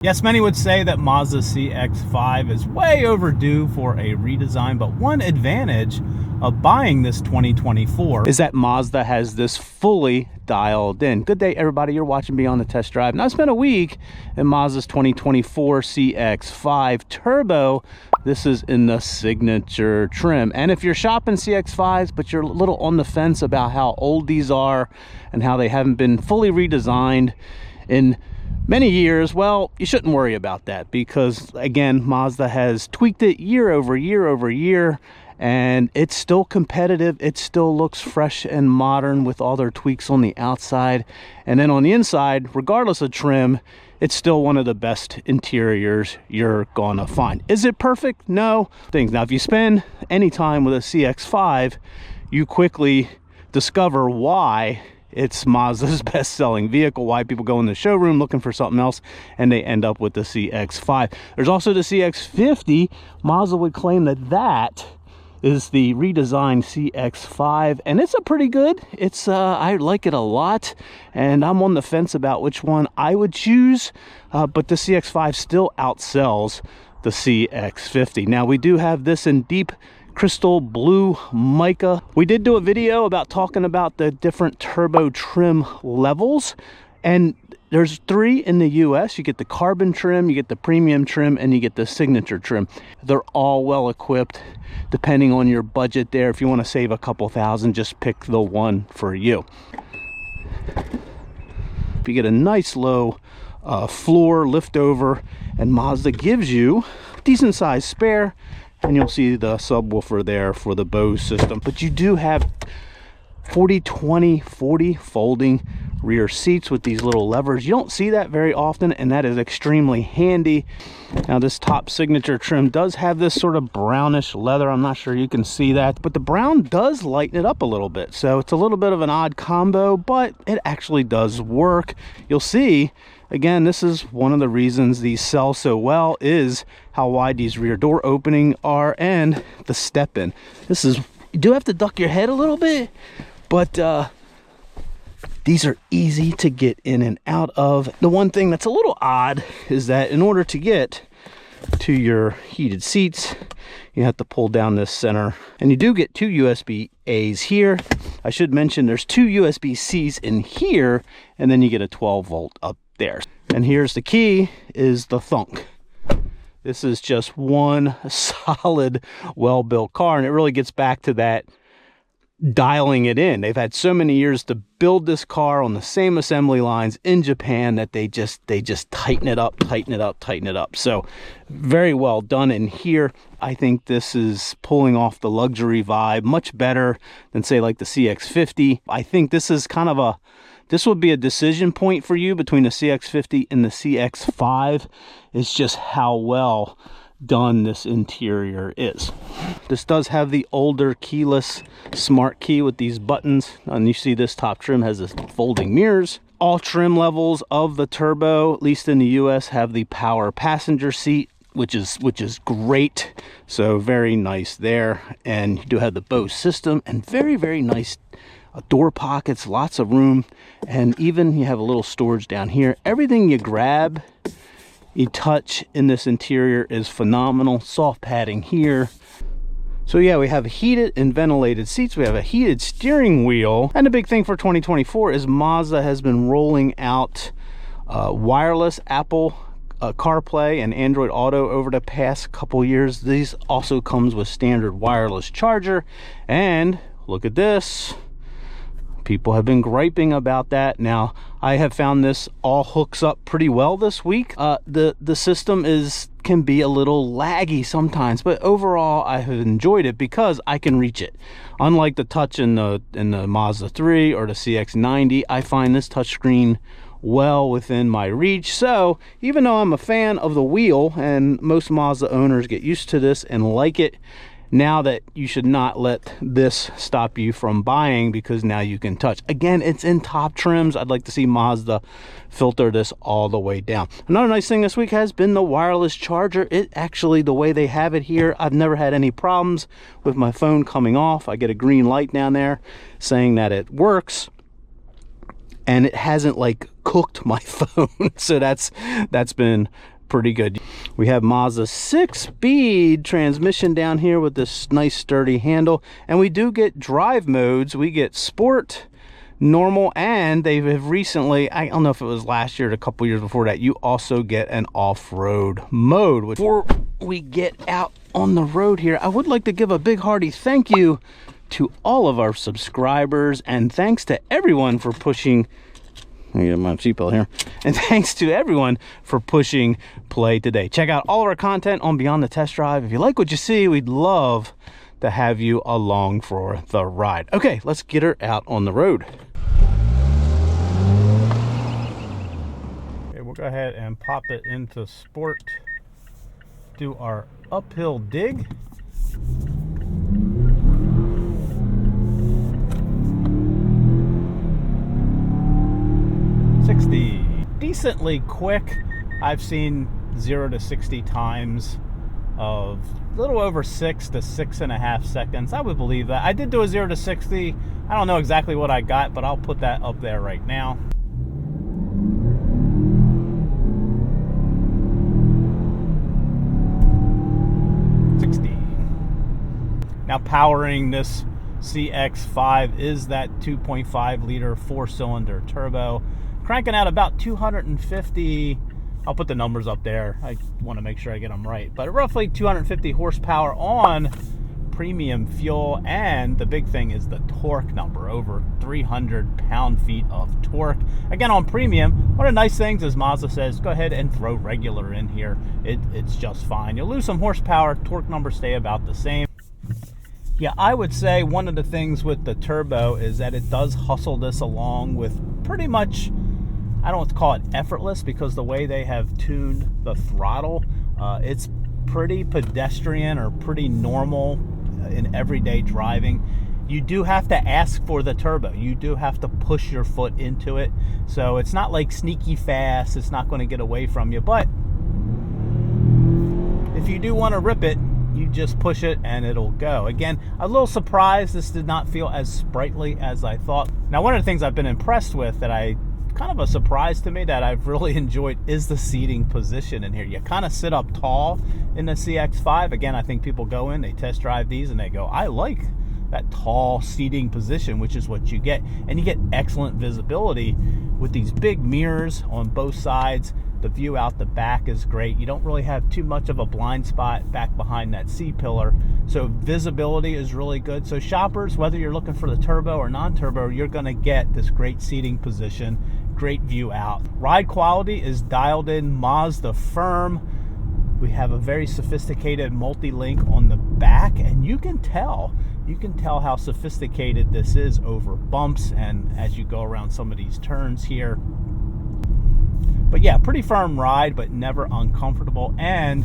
Yes, many would say that Mazda CX-5 is way overdue for a redesign, but one advantage of buying this 2024 is that Mazda has this fully dialed in. Good day, everybody. You're watching Beyond the Test Drive. Now, I spent a week in Mazda's 2024 CX-5 Turbo. This is in the signature trim. And if you're shopping CX-5s, but you're a little on the fence about how old these are and how they haven't been fully redesigned in many years, well, you shouldn't worry about that, because again, Mazda has tweaked it year over year over year, and it's still competitive. It still looks fresh and modern with all their tweaks on the outside, and then on the inside, regardless of trim, it's still one of the best interiors you're gonna find. Is it perfect? No. Now, if you spend any time with a CX-5, you quickly discover why it's Mazda's best-selling vehicle, why people go in the showroom looking for something else and they end up with the CX-5. There's also the CX-50. Mazda would claim that that is the redesigned CX-5, and it's a pretty good. It's I like it a lot, and I'm on the fence about which one I would choose, but the CX-5 still outsells the CX-50. Now, we do have this in deep crystal blue mica. We did do a video about talking about the different turbo trim levels, and there's 3 in the US. You get the carbon trim, you get the premium trim, and you get the signature trim. They're all well equipped depending on your budget there. If you want to save a couple thousand, just pick the one for you. You get a nice low floor lift over, and Mazda gives you a decent sized spare, and you'll see the subwoofer there for the Bose system. But you do have 40, 20, 40 folding rear seats with these little levers. You don't see that very often, and that is extremely handy. Now, this top signature trim does have this sort of brownish leather. I'm not sure you can see that, but the brown does lighten it up a little bit. So it's a little bit of an odd combo, but it actually does work. You'll see, again, this is one of the reasons these sell so well, is how wide these rear door opening are and the step in. This is, you do have to duck your head a little bit, but these are easy to get in and out of. The one thing that's a little odd is that in order to get to your heated seats, you have to pull down this center, and you do get 2 USB-A's here. I should mention there's 2 USB-C's in here, and then you get a 12 volt up there. And here's the key, is the thunk. This is just one solid, well-built car, and it really gets back to that dialing it in. They've had so many years to build this car on the same assembly lines in Japan that they just tighten it up, tighten it up, tighten it up. So very well done in here. I think this is pulling off the luxury vibe much better than, say, like the CX-50. I think this is kind of this would be a decision point for you between the CX-50 and the CX-5. It's just how well done this interior is. This does have the older keyless smart key with these buttons, and you see this top trim has this folding mirrors. All trim levels of the turbo, at least in the US, have the power passenger seat, which is great. So very nice there. And you do have the Bose system, and very, very nice door pockets, lots of room, and even you have a little storage down here. Everything you grab, you touch in this interior is phenomenal. Soft padding here. So yeah, we have heated and ventilated seats. We have a heated steering wheel. And the big thing for 2024 is Mazda has been rolling out wireless Apple CarPlay and Android Auto over the past couple years. These also comes with standard wireless charger. And look at this. People have been griping about that. Now, I have found this all hooks up pretty well this week. The system can be a little laggy sometimes, but overall I have enjoyed it because I can reach it. Unlike the touch in the Mazda 3 or the CX-90, I find this touchscreen well within my reach. So even though I'm a fan of the wheel, and most Mazda owners get used to this and like it, now that you should not let this stop you from buying, because now you can touch. Again, it's in top trims. I'd like to see Mazda filter this all the way down. Another nice thing this week has been the wireless charger. It actually, the way they have it here, I've never had any problems with my phone coming off. I get a green light down there saying that it works. and it hasn't like cooked my phone. So that's been pretty good. We have Mazda 6-speed transmission down here with this nice sturdy handle, and we do get drive modes. We get sport, normal, and they have recently, I don't know if it was last year or a couple years before that, you also get an off-road mode. Before we get out on the road here, I would like to give a big hearty thank you to all of our subscribers, and thanks to everyone for pushing, I get my seatbelt here, and thanks to everyone for pushing play today. Check out all of our content on Beyond the Test Drive. If you like what you see, we'd love to have you along for the ride. Okay, let's get her out on the road. Okay, we'll go ahead and pop it into sport, do our uphill dig. Decently quick. I've seen 0 to 60 times of a little over 6 to 6.5 seconds. I would believe that. I did do a 0 to 60. I don't know exactly what I got, but I'll put that up there right now. Now, powering this CX-5 is that 2.5 liter 4-cylinder turbo, cranking out about 250, I'll put the numbers up there, I want to make sure I get them right, but roughly 250 horsepower on premium fuel. And the big thing is the torque number, over 300 pound-feet of torque. Again, on premium, one of the nice things is Mazda says, go ahead and throw regular in here. It's just fine. You'll lose some horsepower, torque numbers stay about the same. Yeah, I would say one of the things with the turbo is that it does hustle this along with pretty much, I don't want to call it effortless, because the way they have tuned the throttle, it's pretty pedestrian or pretty normal in everyday driving. You do have to ask for the turbo. You do have to push your foot into it. So it's not like sneaky fast. It's not going to get away from you. But if you do want to rip it, you just push it and it'll go. Again, a little surprised this did not feel as sprightly as I thought. Now, one of the things I've been impressed with, that I kind of a surprise to me, that I've really enjoyed, is the seating position in here. You kind of sit up tall in the CX-5. Again, I think people go in, they test drive these, and they go, I like that tall seating position, which is what you get. And you get excellent visibility with these big mirrors on both sides. The view out the back is great. You don't really have too much of a blind spot back behind that C-pillar. So visibility is really good. So shoppers, whether you're looking for the turbo or non-turbo, you're gonna get this great seating position, great view out. Ride quality is dialed in Mazda firm. We have a very sophisticated multi-link on the back, and you can tell how sophisticated this is over bumps and as you go around some of these turns here. But yeah, pretty firm ride, but never uncomfortable. And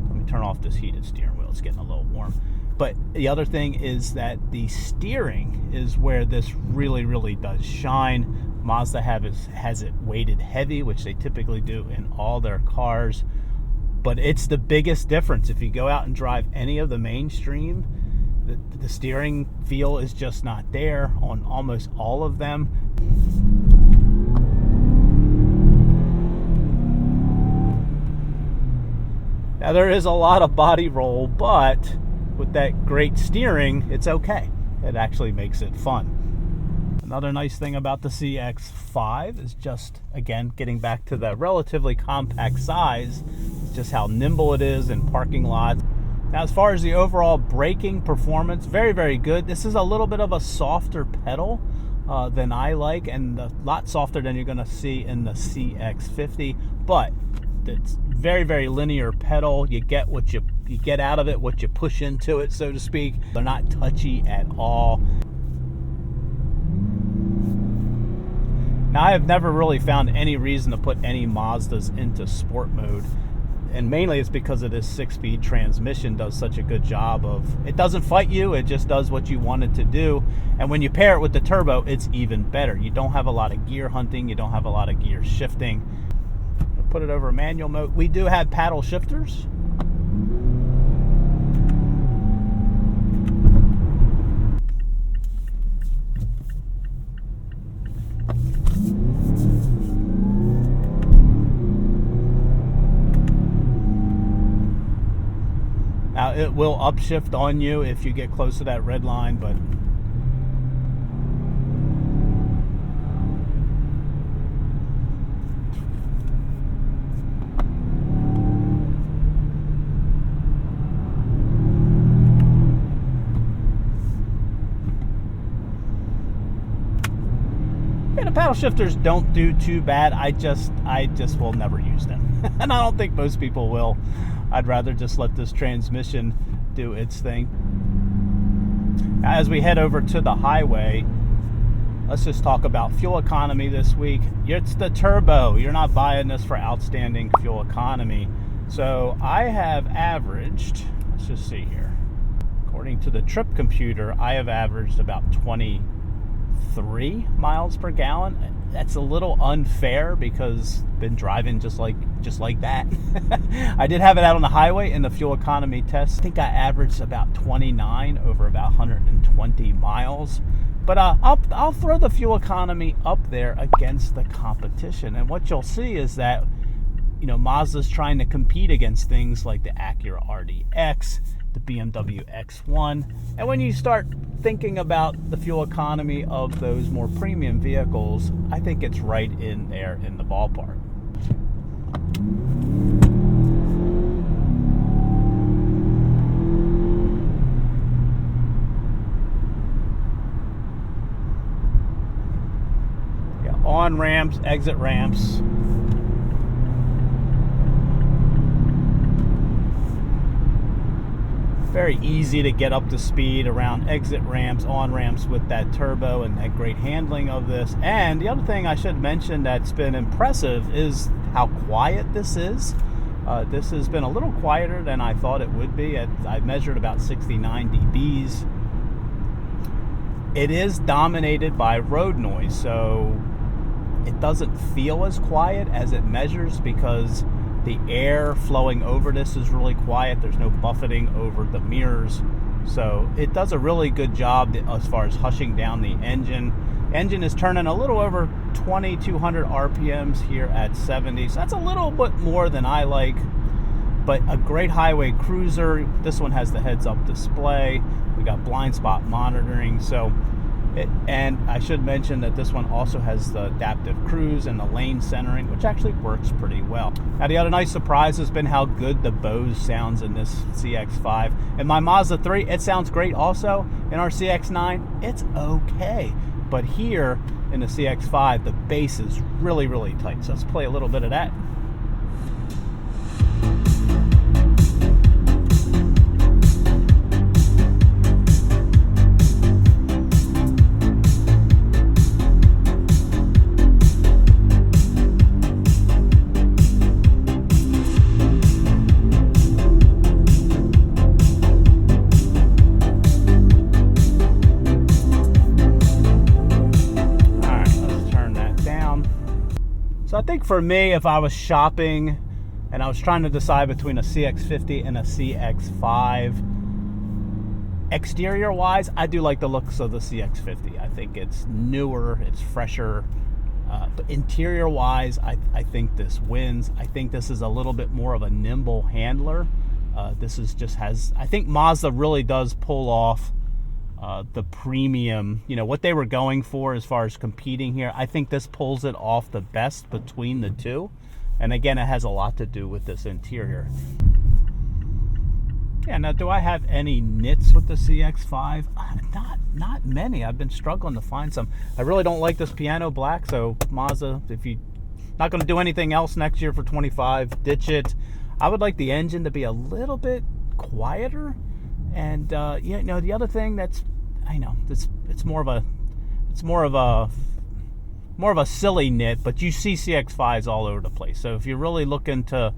let me turn off this heated steering wheel. It's getting a little warm. But the other thing is that the steering is where this really, really does shine. Mazda has it weighted heavy, which they typically do in all their cars. But it's the biggest difference. If you go out and drive any of the mainstream, the steering feel is just not there on almost all of them. Now, there is a lot of body roll, but with that great steering, it's okay. It actually makes it fun. Another nice thing about the CX-5 is just, again, getting back to the relatively compact size, just how nimble it is in parking lots. Now, as far as the overall braking performance, very, very good. This is a little bit of a softer pedal than I like, and a lot softer than you're going to see in the CX-50, but it's very, very linear pedal. You get what you get out of it, what you push into it, so to speak. They're not touchy at all. Now, I have never really found any reason to put any Mazdas into sport mode, and mainly it's because of this 6-speed transmission does such a good job of, it doesn't fight you, it just does what you want it to do. And when you pair it with the turbo, it's even better. You don't have a lot of gear hunting, you don't have a lot of gear shifting. Put it over manual mode. We do have paddle shifters. it will upshift on you if you get close to that red line, but yeah, the paddle shifters don't do too bad. I just will never use them. And I don't think most people will. I'd rather just let this transmission do its thing. As we head over to the highway, let's just talk about fuel economy this week. It's the turbo. You're not buying this for outstanding fuel economy. So I have averaged, let's just see here. According to the trip computer, I have averaged about 23 miles per gallon. That's a little unfair because I've been driving just like that. I did have it out on the highway in the fuel economy test. I think I averaged about 29 over about 120 miles. But I'll throw the fuel economy up there against the competition. And what you'll see is that, you know, Mazda's trying to compete against things like the Acura RDX, the BMW X1. And when you start thinking about the fuel economy of those more premium vehicles, I think it's right in there in the ballpark. Yeah, on ramps, exit ramps. Very easy to get up to speed around exit ramps, on ramps with that turbo and that great handling of this. And the other thing I should mention that's been impressive is how quiet this is. This has been a little quieter than I thought it would be. I measured about 69 dBs. It is dominated by road noise, so it doesn't feel as quiet as it measures because the air flowing over this is really quiet. There's no buffeting over the mirrors. So it does a really good job as far as hushing down the engine. Engine is turning a little over 2,200 RPMs here at 70. So that's a little bit more than I like, but a great highway cruiser. This one has the heads-up display. We got blind spot monitoring. And I should mention that this one also has the adaptive cruise and the lane centering, which actually works pretty well. Now, the other nice surprise has been how good the Bose sounds in this CX-5. In my Mazda 3, it sounds great also. In our CX-9, it's okay. But here in the CX-5, the bass is really, really tight. So let's play a little bit of that. So I think for me, if I was shopping and I was trying to decide between a CX-50 and a CX-5, exterior-wise, I do like the looks of the CX-50. I think it's newer, it's fresher. But interior-wise, I think this wins. I think this is a little bit more of a nimble handler. This is just has, I think Mazda really does pull off the premium, you know, what they were going for as far as competing here. I think this pulls it off the best between the two. And again, it has a lot to do with this interior. Yeah, now do I have any nits with the CX-5? Not many. I've been struggling to find some. I really don't like this piano black, so Mazda, if you're not going to do anything else next year for 25, ditch it. I would like the engine to be a little bit quieter. And you know, the other thing that's, I know it's more of a silly nit, but you see CX-5s all over the place. So if you're really looking to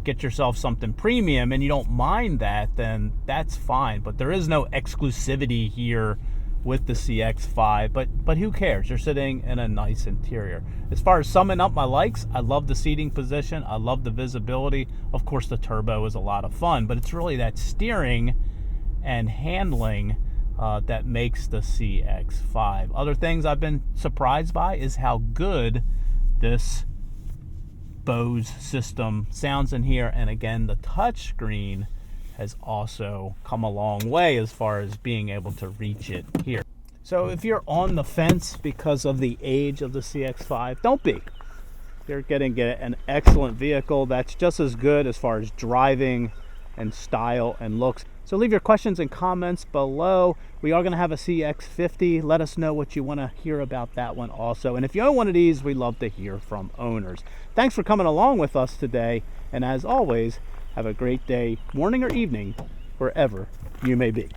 get yourself something premium and you don't mind that, then that's fine. But there is no exclusivity here with the CX-5, but who cares? You're sitting in a nice interior. As far as summing up my likes, I love the seating position. I love the visibility. Of course, the turbo is a lot of fun, but it's really that steering and handling that makes the CX-5. Other things I've been surprised by is how good this Bose system sounds in here. And again, the touch screen has also come a long way as far as being able to reach it here. So if you're on the fence because of the age of the CX-5, don't be. You're going to get an excellent vehicle that's just as good as far as driving and style and looks. So leave your questions and comments below. We are going to have a CX-50. Let us know what you want to hear about that one also. And if you own one of these, we love to hear from owners. Thanks for coming along with us today. And as always, have a great day, morning or evening, wherever you may be.